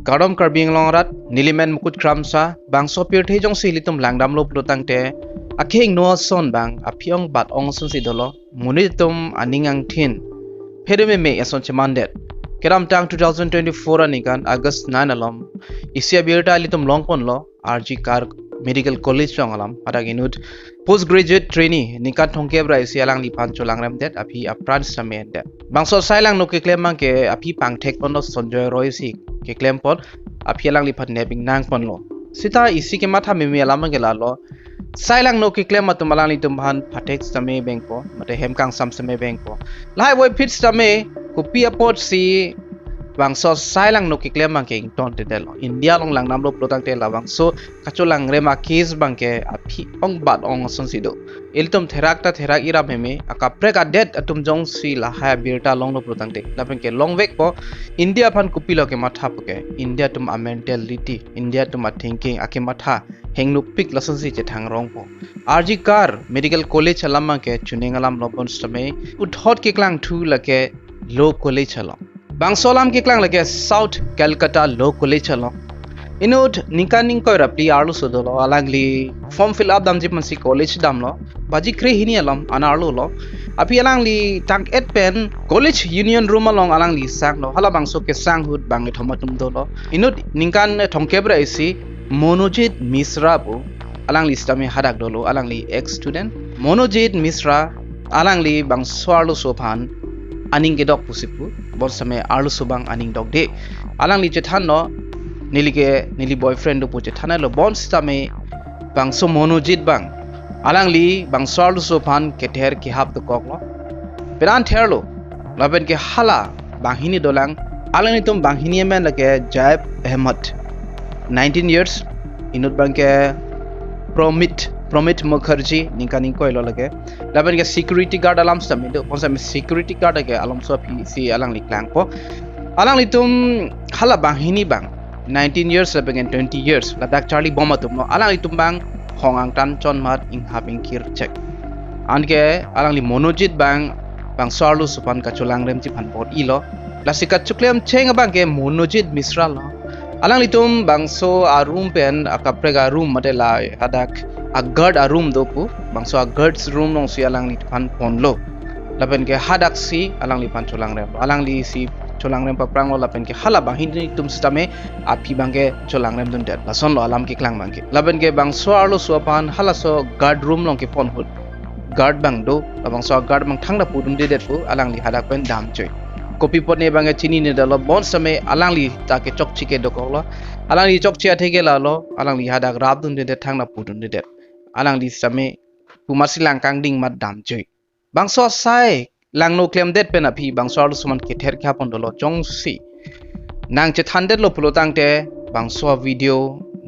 Garom Karbi Longrat, Nilimen Mukut Kramsa, Bang Sopir Tejong Silitum Langdam Lo Plutangte, a king no son bang, a piong bat ong sunsidolo, Munitum Aningang Tin, Pedime me as on Chamandet. Keram Tang 2024 anikan August 9 alum, Isia Birta Litum Longpon Law, RG Car Medical College Longalam, Adaginut, postgraduate trainee, Nikat Honkebra is Yalang Lipan Kacholangrem that api a prance samain that. Bangso Silang no Kiklemang ke api pang take pondo Sonjoy Roysi, Kiklempon, apialang lipat nebing nang ponlo. Sita isi ke mata mimi alamang gelalo. Silang no kiklem matumalang litumbahan patek same bengko, mate hemkang sam same bengko. Lai boy pit same, kupia pot si bangso silang no kiklem mang ke ton tedelo. India long lang namlo plotang te lawang so Kacholangrem akis bangke api ong bat ong sonsido. Iltum therakta therak ira meme akaprek adet atum jong si la ha birta long no plotang te. Lapen ke long vek po India pan kupilo ke matha poke. India tum a mentality, India tum a thinking ake matha hengnu pik lasan si che thang rong po. RG Car Medical College alam ke chuning alam lobon stame uthot ke klang thu lake Law College alam. Bangsolam ke klang lake South Kolkata Law College alam. Inut nikaning ko rapli arlu sodolo alangli form fill up dam jipan si college damlo baji kre hini alam anarlu lo api alangli tang et pen college union room along alangli sang lo hala bangso ke sang hut bangi thomatum dolo inut ninkan thongkebra isi Monojit Misra bu alangli stame hadak dolo alangli ex student Monojit Misra alangli bangso arlu sopan aning gedok pusipu borsame arlu sobang aning dog de alangli jethan no nili boyfriend do puche thana lo bon stame bangso Monojit bang alangli bangso arlu sopan ke ther ki hap to koklo peran therlo laben ke hala banghini dolang alangni tum banghini men lage Jaib Ahmad 19 years inut bangke Promit Mukherjee ningkaning koilo lage laben ke security guard alam stame do ponsa security guard ke alam so si alangli klang po alangli tum hala banghini bang 19 years laben 20 years ladak Charlie bomba tum no alangli tum bang hongang tan chon mat ing having kir check anke alangli Monojit bang sarlu supan Kacholangrem ji phanpot ilo lasika chuklem cheng bang ke Monojit Misra lo alang litum bangso a room pen akaprega room madela hadak a guard a room dopu bangso a guards room nong si alang lit pan ponlo lapen ke hadak si alang li pan Kacholangrem alang li si Kacholangrem pa prang lo lapen ke hala bahini tum stame api bangke Kacholangrem dun det lason lo alam ke klang bangke lapen ke bangso arlo suapan hala so guard room nong ke pon hut guard bang do bangso guard bang thangda pudun de det pu alang li hadak pen dam choi kopi pot ne bangke chini ne dalo bon same alang li ta ke chok chike do ko lo alang li chok chia thege la lo alang li hadak rab dun de thangda pudun de det alang li same pumasi lang kang ding mat dam choi bangso sai lang no claim det pen api bangso arlo suman ke ther kha pon dolo jong si nang che thandet lo pulotang te bangso video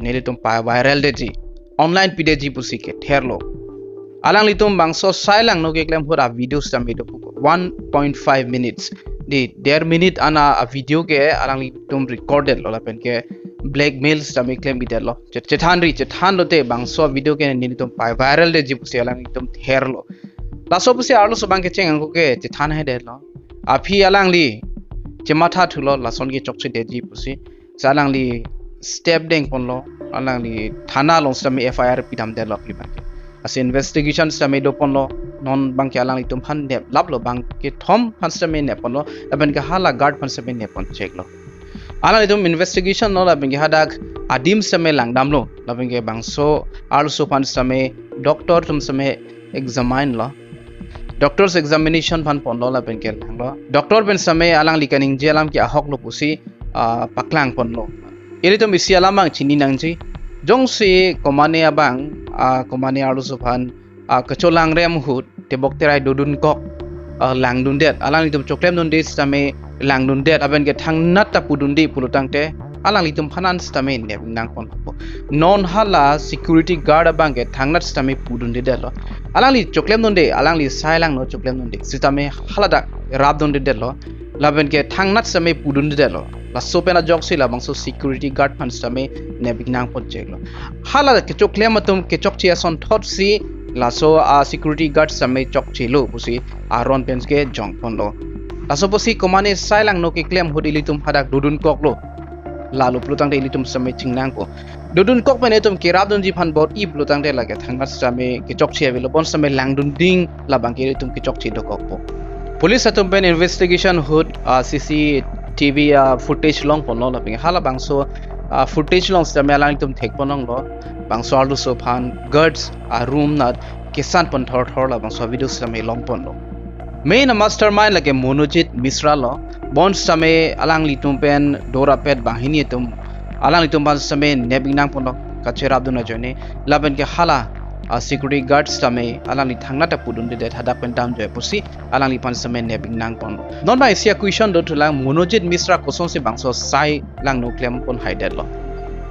nele tum pa viral de ji online pide ji pusi ke ther lo alang li tum bangso sai lang no ke claim hora video same do 1.5 minutes di 1.5 minute ana a video ke alang li tum recorded lo lapen ke blackmail same claim bi lo chethan lo te bangso video ke nele tum pa viral de ji pusi alang li tum ther lo laso pusi arlo so bang ke cheng ko ke chethan he de lo api alang li chematha thulo lason ke chokche de ji pusi salang li step deng pon lo alang li thana long same FIR pidam de lo ki bang as investigation same do pon lo non bang ke alang li tum phan de lab lo bang ke thom phan same ne pon lo laben ke hala guard phan same ne pon check lo alang li tum investigation no laben ke hadak adim same langdam lo laben ke bangso also phan same doctor tum same examine lo doctors examination phan pon lo laben ke lo doctor ben same alang li kaning je alam ki ahok lo pusi paklang pon lo iri tum isi alam bang chini nang ji jong si komane abang komane alu sophan Kacholangrem hut tebok terai dudun kok langdun det alang litum choklem dun de stame langdun det aben ke thang nat ta pudun de pulutang te alang litum phanan stame ne nang pon non hala security guard abang ke thang nat stame pudun de lo alang li choklem dun de alang li sai lang no choklem dun de sitame hala da rab dun de lo laben ke thang nat stame pudun de lo la sopena jok sila bangso security guard phan stame ne bignang pon check lo hala ke choklem atum ke chok chia son thot si laso security guard same chok chilo pusi aron pens ke jong pon lo laso pusi komane sai lang no ke claim hodili tum hadak dudun kok lo lalu pelutang de ilitum sampai cingnang po dudun kok pen etum kirab dun ji phan bot i pelutang de lage thangat sampai kicok chi avilo bon sampai langdun ding labang ke ilitum kicok chi do kok po police atum pen investigation hood CCTV footage long pon lo laping hala bangso footage long sampai alang tum thek ponong lo bangso alu so phan guards room nat kisan pon thor la bangso video sampai long pon lo main mastermind lage monojit misra lo bon sampai alang litum pen dora pet bahini tum alang litum ban sampai nebinang pon lo kachera abduna jone laben ke hala security guards sampai alang li thangna ta pudun de hadak pen dam joy pusi alang li pan sampai nebinang pon lo non ba isia question do tulang monojit misra koson se bangso sai lang no claim pon hided lo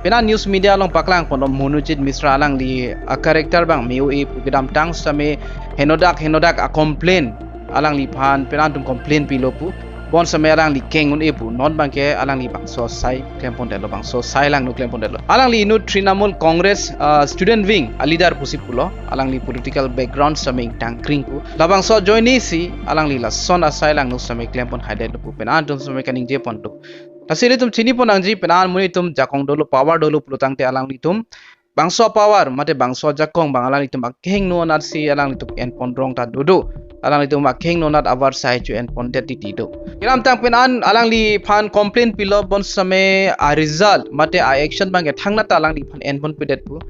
pena news media long paklang pon monojit misra alang li character bang meu e pugidam tang sampai henodak a complain alang li phan penantum complain pilopu bon sampai alang li kengun epu non bangke alang li bangso sai klempon delo bangso sai lang no klempon delo alang li nu Trinamool Congress student wing leader pusipulo alang li political background sampai tangkring pu labang so join si alang li la son asai lang no sampai klempon haidel pu penantum sampai kaning je pon tu tasile tum chini pon angji penan muni tum jakong dolo power dolo plutang te alang li tum bangso power mate bangso jakong bang alang li tum keng no nar si alang li tum en pon rong ta dodo alang itu mak king nonat avar sai chu en pondet ti do kiram tang penan alang li phan complain pilo bon same a result mate a action bang thangna ta alang li phan en pon pedet pu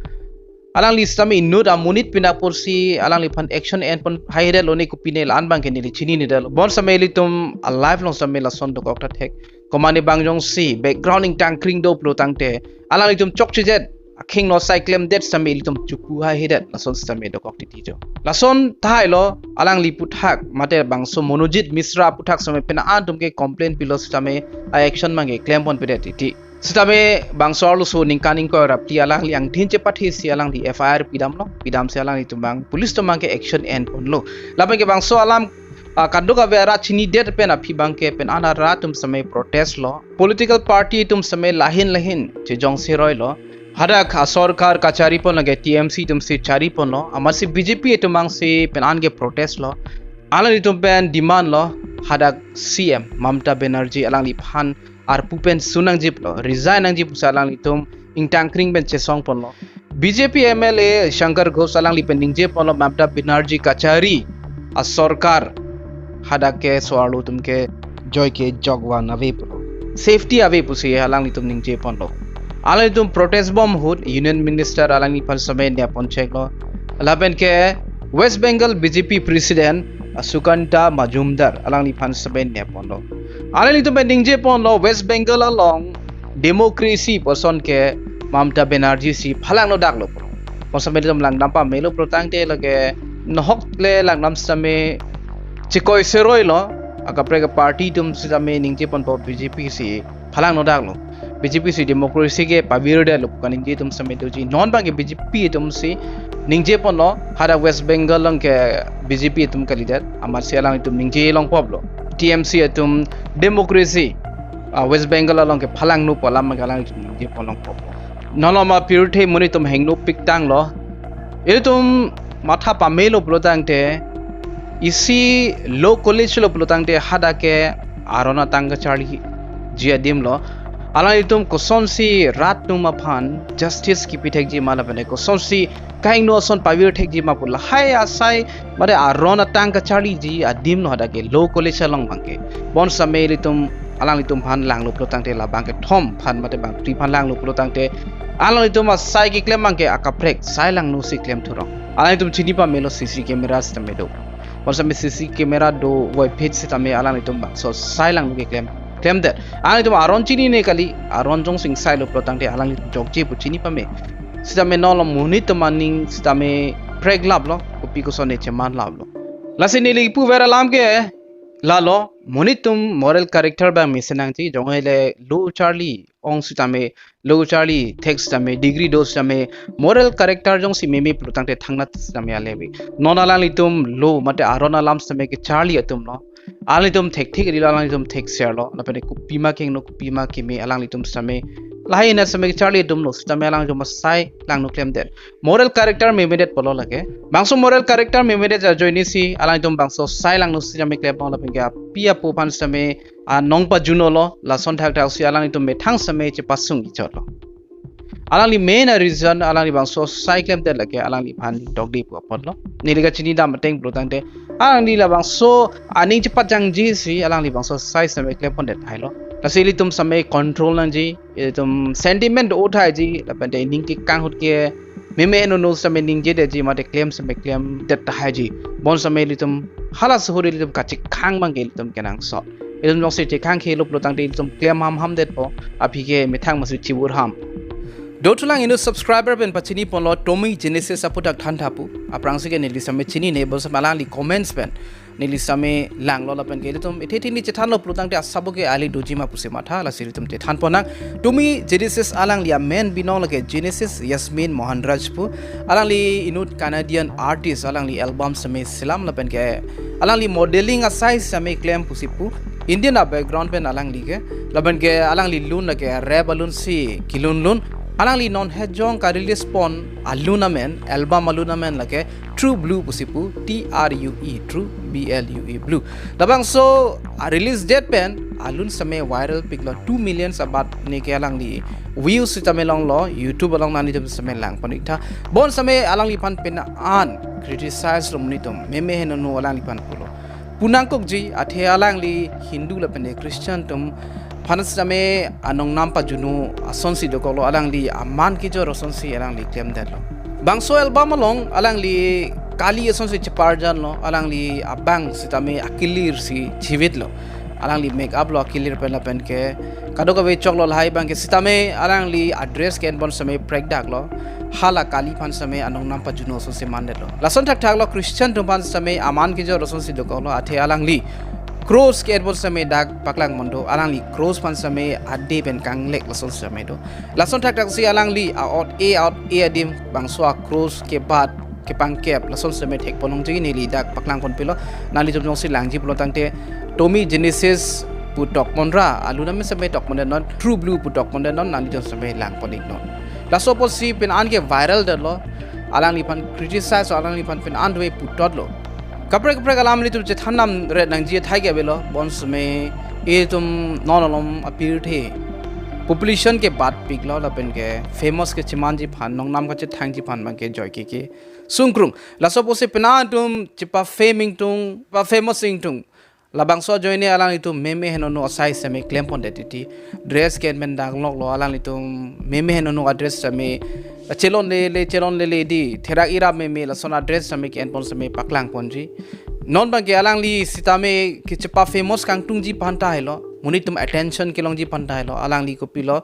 alang li same inut a munit pina porsi alang li phan action en pon haire loni ku pine lan bang ke ni chini ni dal bon same li tum a life long same la son do kokta thek komani bangjong si backgrounding tang kring do plo tang te alang li tum chok chijet king no cyclem det sambil tum chuku ha hidet lason same do kok ti jo lason thai lo alang li puthak mate bangso monojit misra puthak same pena antum ke complain pilos same a action mange claim pon pedet ti sitame bangso lo so ningkaning ko rap ti alang li ang thin che pathi si alang di FIR pidam se alang li tumbang police to mange action en pon lo lapen ke bangso alam kaduka vera chini det pen aphi bangke pen ana ra tum same protest lo political party tum same lahin che jong se roi lo hadak sarkar kachari pon lage TMC tum se chari pon lo Amatsi BJP tumang se penan ge protest lo alang li tum pen demand lo hadak CM Mamta Banerjee alang li phan ar pupen sunang jip lo resign ang jip salang li tum ingtang kring ben chesong pon lo BJP MLA Shankar Ghosh alang li pending je pon lo Mamta Banerjee kachari a sarkar hadak ke soalu tum ke joy ke jogwan ave pon safety ave pusi alang li tum ning je pon lo alang tum protest bomb hood union minister alang ni parliament ne pon check lo Lapen ke West Bengal BJP president Sukanta Majumdar alang ni parliament ne pon lo alang ni tum pending je pon lo West Bengal along democracy person ke Mamta Banerjee si phalang lo dak lo pon sampai tum lang nampa melo protang te lage nohok le lang nam same chikoi seroi lo akapre ka party tum same ningje pon po BJP si phalang no dak lo BJP si democracy ke pavir lo kaning je tum same doji non bang ke BJP tum si ningje pon lo hara West Bengal lang ke BJP tum ka leader Amatsi lang tum ningje long pop lo TMC tum democracy West Bengal lang ke phalang no palam galang tum ningje pon long pop noloma purity muni tum hengno piktang lo tum matha pamelo protang te isi low college lo protang te hada ke arona tanga charli jia dim lo alang itum koson si rat num aphan justice ki pithek ji mala bane koson si kaing no son pavir thek ji ma pula hai asai mare arona tang ka charli ji adim no hada ke low college long bangke bon samel itum alang itum phan lang lo protang te la bangke thom phan mate bang tri phan lang lo protang te alang itum sai ki claim bangke akaprek sai lang no si claim thurong alang itum chini pa melo CC camera system do bon samel CC camera do web page system alang itum bang so sai lang no ke claim that alang itum aron chini ne kali aron jong sing sai lo protang te alang jokje pu chini pa me sitame no lo munit maning sitame preg lab lo kopi ko sone cheman lab lo lasini li pu vera lam ke lalo monitum moral character ba misenang chi jongele low charlie ong sitame low charlie text tame degree dose tame moral character jong si meme plutang te thangna tame alebi nonala litum low mate arona lam tame ke charlie atum no alitum thek thik ri alang litum thek share lo lapane kupima king no kupima ki me alang litum tame lahi na tame charlie dum no tame alang jom sai lang no claim that moral character meme det polo lage bangso moral character meme det joini si alang litum bangso sai lang no tame claim polo lapin ga pia po pan tame anong pajuno lo la son thak thak si alang itum methang same che pasung gi chot lo alang li main reason alang li bang so cyclem te lake alang li phan dog di pu pot lo ni liga chini da mateng pro tang te alang li la bang so aning che patjang ji si alang li bang so size same klem pon det thai lo la si li tum same control nang ji tum sentiment o thai ji la ban de ning ki kang hut ke meme no same ning je de ji ma de claim same claim det thai ji bon same li tum hala suhuri li tum ka chi khang bang ge li tum kenang so ilum jong se che khang khe lo pro tang te tum claim ham det po aphi ke methang masu chibur ham Dotulang inu subscriber ben pachini ponlo Tommy Genesis Aphuthak thantapu aprang sige nili same chini ne bos malang li comments ben nili same lang lo lapen ke tum ethethi ni chethan lo plutang te asaboke ali doji ma puse matha la siri tum te than ponang Tommy Genesis alang li men binong lage Genesis Yasmin Mohanrajpu alang li inu Canadian artist alang li album same silam lapen ke alang li modeling a size same claim pusipu Indian background pen alang li ke lapen ke alang li lun lage rap balloon si kilun lun alang li non hejong ka release pon aluna men album aluna men lake true blue pusipu TRUE true BLUE blue labang so release date pen alun same viral pic lo 2 million sabat ni ke alang li views sitame long lo YouTube along nani tum same lang panikta bon same alang li pan pen an criticize lo munitum meme hen no alang li pan pulo punangkok ji athe alang li Hindu la pen Christian tum Panas same anong nam pajuno asonsi dokolo alang li aman ki jo asonsi alang li claim dat lo bangso album along alang li kali asonsi chaparjan lo alang li abang sitame akilir si chivit lo alang li make up lo akilir pen ke kado ka ve choklo lai bang ke sitame alang li address ken bon same prek dak lo hala kali pan same anong nam pajuno asonsi mandet lo lason thak thak lo Christian tum pan same aman ki jo asonsi dokolo athe alang li cross ke erbol same dag paklang mondo alang li cross pan same ade ben kang lek lason same do lason thak thak si alang li out a adim bangso cross ke bat ke pangkep lason same thek ponong ji ni li dag paklang kon pilo nali jom si lang ji plo tangte Tommy Genesis putok monra aluna me same tok mon non true blue putok mon non nali jom same lang ponik non laso pol si pen an ke viral de lo alang li pan criticize alang li pan pen an we putot lo kapre kalam li tum che thanam re nang ji thai ge belo bons me e tum nonolom appear the population ke bat pik lo lapen ke famous ke chiman ji phan nong nam ka che thang ji phan ma ke joy ke sungkrung la so pose pena tum chipa faming tung pa famous sing tung labang so joine alang itu meme henono asai same claim pon detiti dress ken men dang lok lo alang itu meme henono address same chelon le di thera ira meme la sona dress same ken pon same paklang ponji non bang ke alang li sitame ke chapa famous kang tung ji panta helo munitum attention kelong ji panta helo alang li ko pilo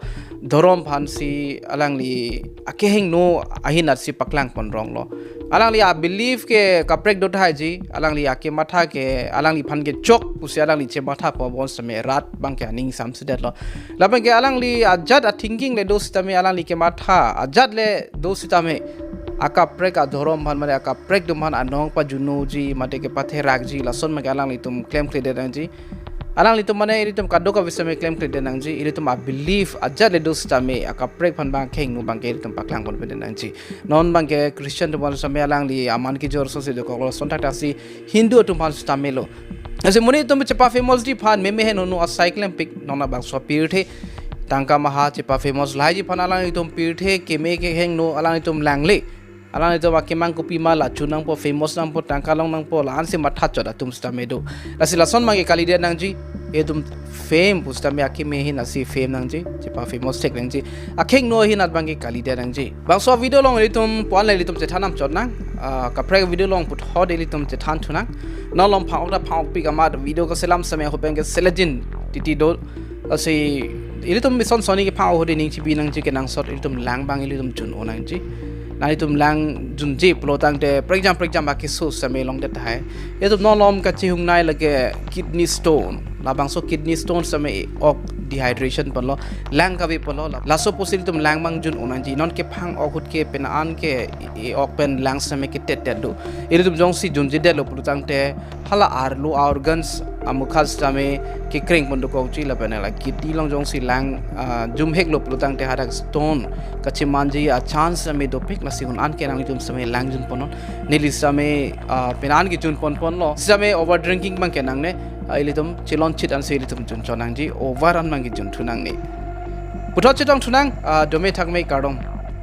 dorom phansi alang li akeheng no ahin si paklang pon rong lo alang li a believe ke kaprek dot hai ji alang li ake matha ke alang li phan ke chok pusi alang li che matha po bon same rat bang ke ning sam sidet lo labang ke alang li ajat a thinking le do sitame alang li ke matha ajat le do sitame aka prek a dorom phan mare aka prek dum phan anong pajuno ji mate ke pathe rak ji lason ma ke alang li tum claim clear dang ji alang li tum mane iri tum kado ka visame claim clear dang ji iri tum a believe ajat le do sitame aka prek phan bang kheng nu bang ke iri tum paklang kon pe dang ji non bang ke Christian tum same alang li aman ki jor so se de ko son ta si Hindu tum phan sitame lo ase muni tum chepa famous ji phan meme he no a cycling pic nona bang so pir the tangka maha chepa famous lai ji phan alang li tum pir the ke me ke heng no alang li tum langle alang itu wakimang kopi mala cunang po famous nang po tangkalong nang po laan si mathat choda tum stame do lasi lason magi kali dia nang ji edum fame pustame akime hin asi fame nang ji chipa famous tek nang ji akheng no hin at bangi kali dia nang ji bang so video long litum pon le litum che thanam chot nang kapre video long put hot litum che than thunang no lom phau da phau pi kamat video ko selam same ho peng ke selajin titi do asi ilitum mission sony ke phau ho de ning chi bi nang ji ke nang sot ilitum lang bang ilitum chun onang ji nai tum lang jun ji plo tang de prejam ba ke so same long de thai e tum no lom ka chi hung nai lage kidney stone labang so kidney stone same ok dehydration palo lang ka vi palo la so posil tum lang mang jun onan ji non ke phang ok hut ke pen an ke ok pen lang same ke tet do e tum jong si jun ji de lo plo tang te hala ar lo organs amukhas same ke kring pon do ko chi la pen la kidney long jong si lang jum hek lo plo tang te harak stone ka chi man ji a chance same do pik la si hun an ke nang tum same lang jun ponon nili same pen an ki jun pon lo same over drinking bang ke nang ne litum chilon chit an se litum chun chonang ji over an mangi jun thunang ni puthot chitong thunang dome thakmei kardong